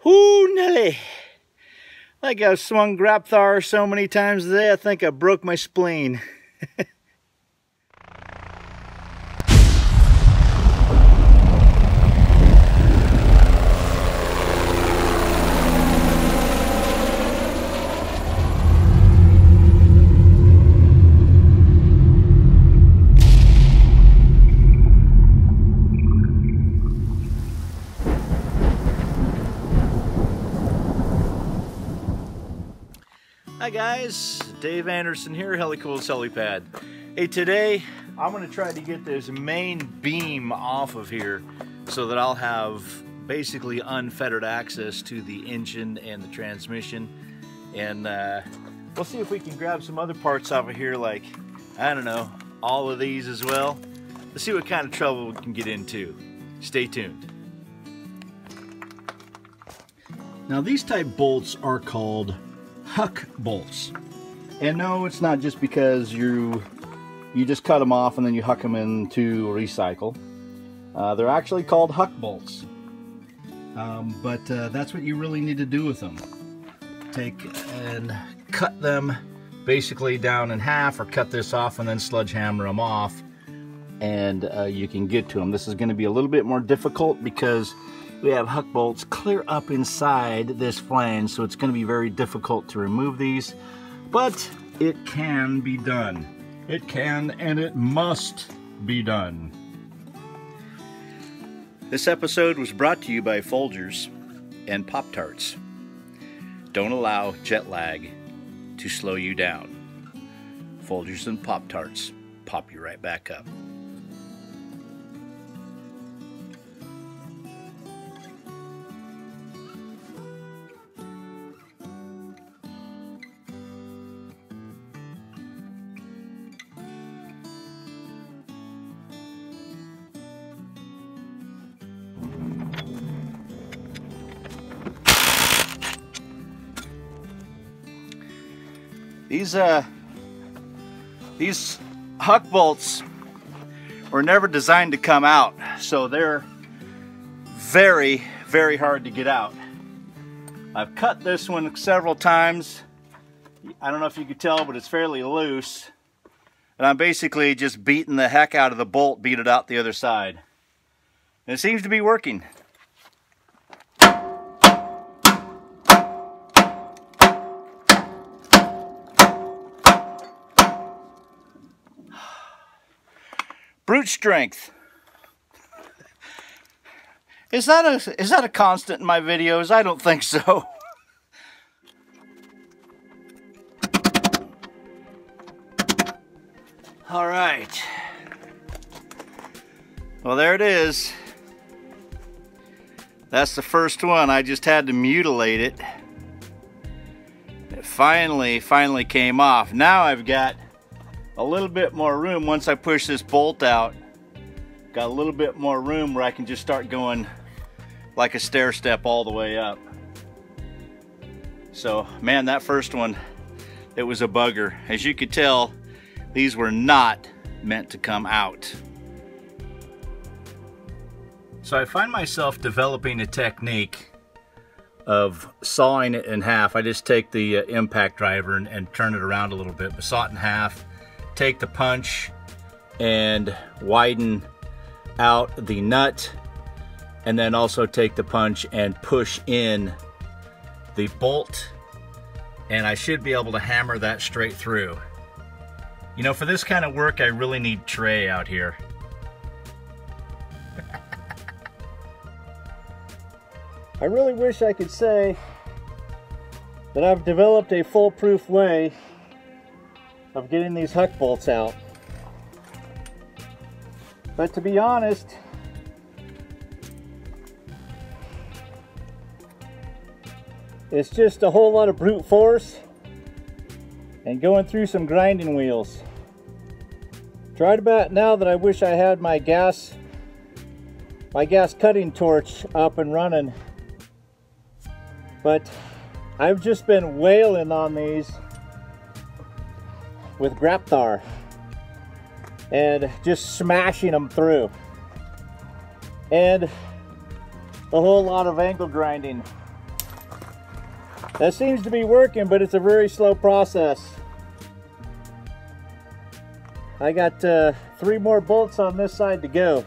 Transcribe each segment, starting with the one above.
Whoo, Nelly! Like I've swung grapthar so many times today, I think I broke my spleen. Hi guys, Dave Anderson here, Helicool's Helipad. Hey, today I'm going to try to get this main beam off of here so that I'll have basically unfettered access to the engine and the transmission. And we'll see if we can grab some other parts off of here, like, I don't know, all of these as well. Let's see what kind of trouble we can get into. Stay tuned. Now these type bolts are called Huck bolts, and no, it's not just because you just cut them off and then you huck them into recycle. They're actually called Huck bolts, but that's what you really need to do with them. Take and cut them basically down in half, or cut this off and then sledgehammer them off, and you can get to them. This is going to be a little bit more difficult because we have Huck bolts clear up inside this flange, so it's going to be very difficult to remove these, but it can be done. It can and it must be done. This episode was brought to you by Folgers and Pop-Tarts. Don't allow jet lag to slow you down. Folgers and Pop-Tarts pop you right back up. These Huck bolts were never designed to come out, so they're very, very hard to get out. I've cut this one several times. I don't know if you could tell, but it's fairly loose. And I'm basically just beating the heck out of the bolt, beat it out the other side. And it seems to be working. Brute strength. Is that a constant in my videos? I don't think so. All right. Well, there it is. That's the first one. I just had to mutilate it. It finally came off. Now I've got a little bit more room. Once I push this bolt out, got a little bit more room where I can just start going like a stair step all the way up. So man, that first one, it was a bugger. As you could tell, these were not meant to come out. So I find myself developing a technique of sawing it in half. I just take the impact driver and turn it around a little bit, but saw it in half. Take the punch and widen out the nut, and then also take the punch and push in the bolt, and I should be able to hammer that straight through. You know, for this kind of work I really need tray out here. I really wish I could say that I've developed a foolproof way of getting these Huck bolts out. But to be honest, it's just a whole lot of brute force and going through some grinding wheels. Right about now that I wish I had my gas cutting torch up and running, but I've just been wailing on these with grapthar and just smashing them through, and a whole lot of angle grinding. That seems to be working, but it's a very slow process. I got 3 more bolts on this side to go.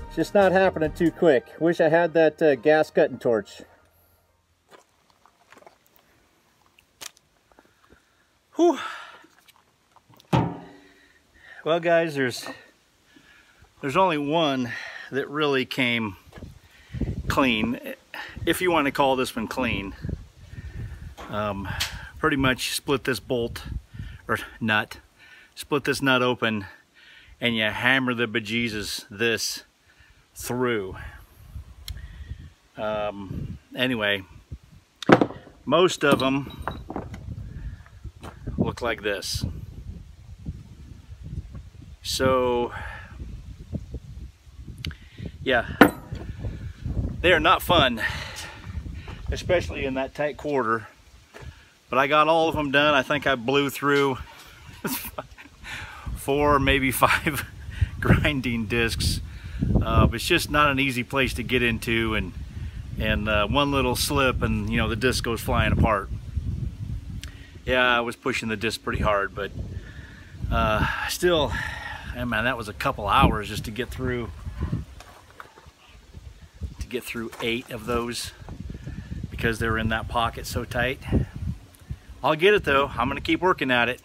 It's just not happening too quick. Wish I had that gas cutting torch. Whew. Well guys, there's only one that really came clean, if you want to call this one clean. Pretty much split this bolt or nut, split this nut open, and you hammer the bejesus this through. Anyway, most of them look like this. So yeah, they are not fun, especially in that tight quarter. But I got all of them done. I think I blew through 4, maybe 5 grinding discs. It's just not an easy place to get into, and one little slip and you know the disc goes flying apart. Yeah, I was pushing the disc pretty hard, but still, man, that was a couple hours just to get through 8 of those because they were in that pocket so tight. I'll get it though. I'm gonna keep working at it.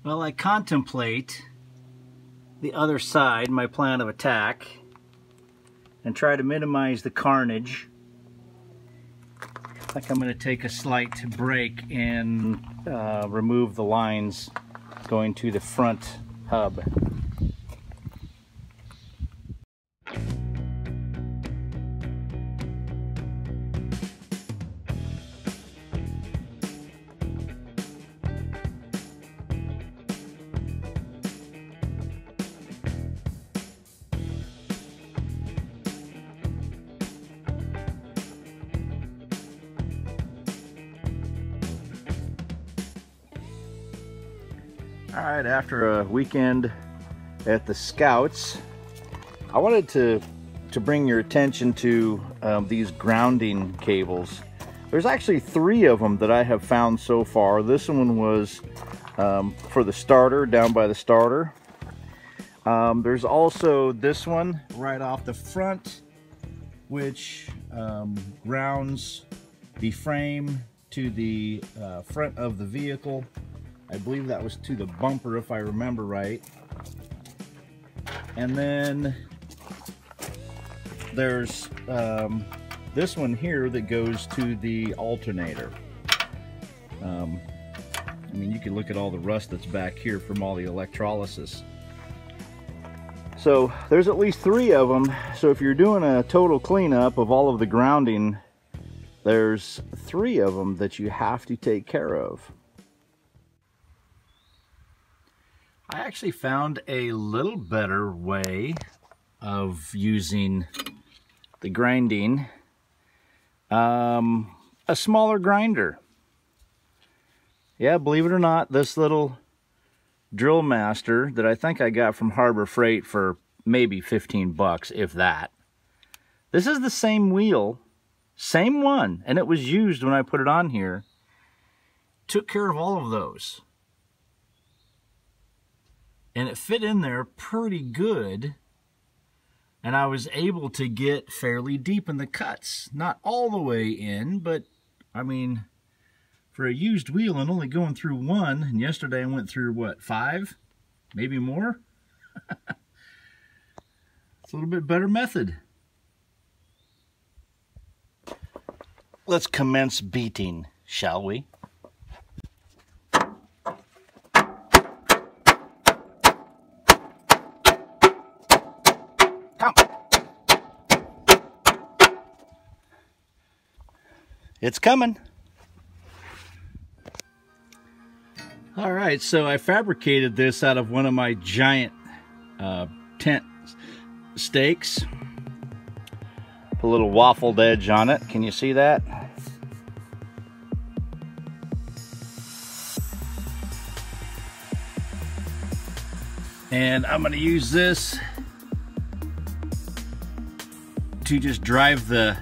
Well, I contemplate the other side, my plan of attack, and try to minimize the carnage. I think I'm going to take a slight break and remove the lines going to the front hub. All right, after a weekend at the Scouts, I wanted to bring your attention to these grounding cables. There's actually 3 of them that I have found so far. This one was for the starter, down by the starter. There's also this one right off the front, which grounds the frame to the front of the vehicle. I believe that was to the bumper, if I remember right. And then there's this one here that goes to the alternator. I mean, you can look at all the rust that's back here from all the electrolysis. So there's at least 3 of them. So if you're doing a total cleanup of all of the grounding, there's 3 of them that you have to take care of. I actually found a little better way of using the grinding. A smaller grinder. Yeah, believe it or not, this little Drill Master that I think I got from Harbor Freight for maybe 15 bucks, if that. This is the same wheel, same one, and it was used when I put it on here. Took care of all of those. And it fit in there pretty good, and I was able to get fairly deep in the cuts. Not all the way in, but I mean, for a used wheel and only going through 1, and yesterday I went through what, 5, maybe more. It's a little bit better method. Let's commence beating, shall we? Come. It's coming. All right, so I fabricated this out of one of my giant tent stakes. Put a little waffled edge on it. Can you see that? And I'm going to use this to just drive the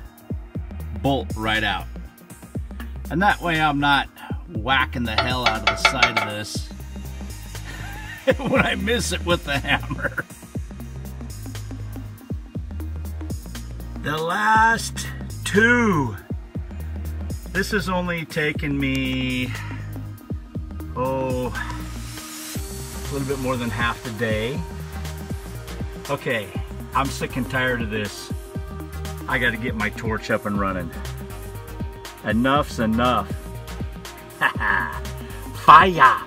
bolt right out. And that way I'm not whacking the hell out of the side of this when I miss it with the hammer. The last two. This has only taken me, a little bit more than half the day. Okay, I'm sick and tired of this. I gotta get my torch up and running. Enough's enough. Haha, fire!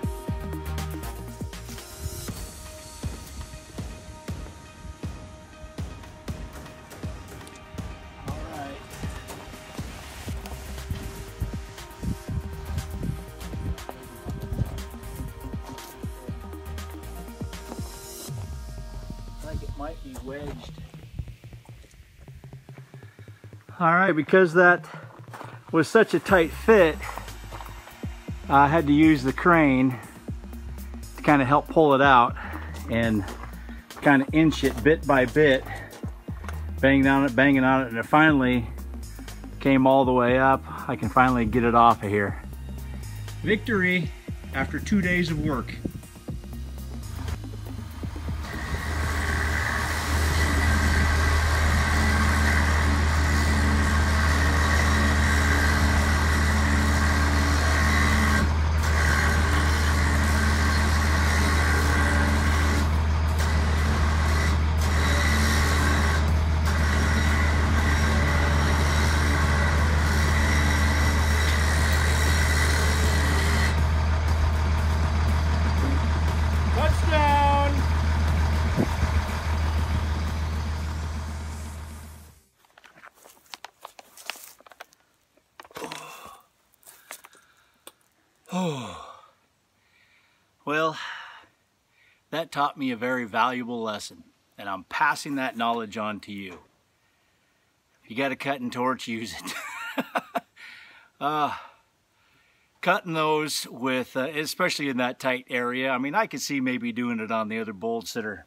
Might be wedged. All right, because that was such a tight fit, I had to use the crane to kind of help pull it out and kind of inch it bit by bit, banging on it, and it finally came all the way up. I can finally get it off of here. Victory after 2 days of work. Oh, well, that taught me a very valuable lesson, and I'm passing that knowledge on to you. If you got a cutting torch, use it. Cutting those with, especially in that tight area, I mean, I could see maybe doing it on the other bolts that are,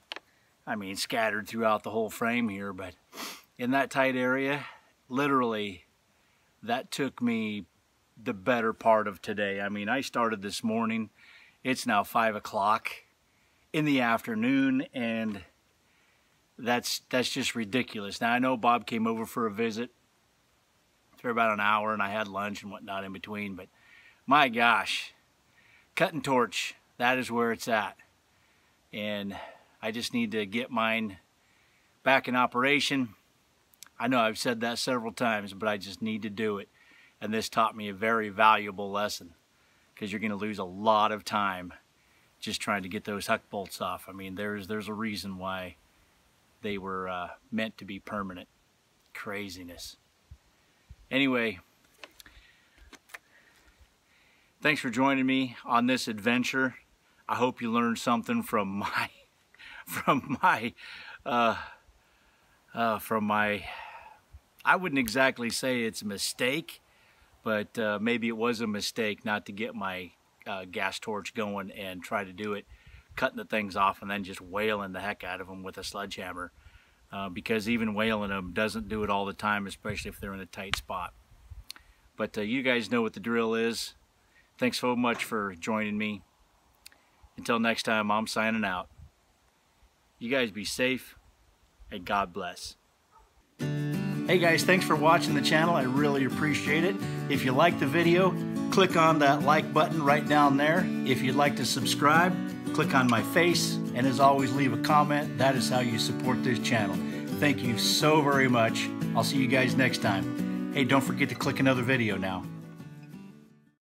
I mean, scattered throughout the whole frame here, but in that tight area, literally, that took me the better part of today. I mean, I started this morning. It's now 5 o'clock in the afternoon, and that's just ridiculous. Now, I know Bob came over for a visit for about an hour, and I had lunch and whatnot in between, but my gosh, cutting torch, that is where it's at. And I just need to get mine back in operation. I know I've said that several times, but I just need to do it. And this taught me a very valuable lesson, because you're going to lose a lot of time just trying to get those Huck bolts off. I mean, there's a reason why they were meant to be permanent. Craziness. Anyway, thanks for joining me on this adventure. I hope you learned something from my I wouldn't exactly say it's a mistake, but maybe it was a mistake not to get my gas torch going and try to do it, cutting the things off and then just wailing the heck out of them with a sledgehammer, because even wailing them doesn't do it all the time, especially if they're in a tight spot. But you guys know what the drill is. Thanks so much for joining me. Until next time, I'm signing out. You guys be safe, and God bless. Hey guys, thanks for watching the channel. I really appreciate it. If you like the video, click on that like button right down there. If you'd like to subscribe, click on my face. And as always, leave a comment. That is how you support this channel. Thank you so very much. I'll see you guys next time. Hey, don't forget to click another video now.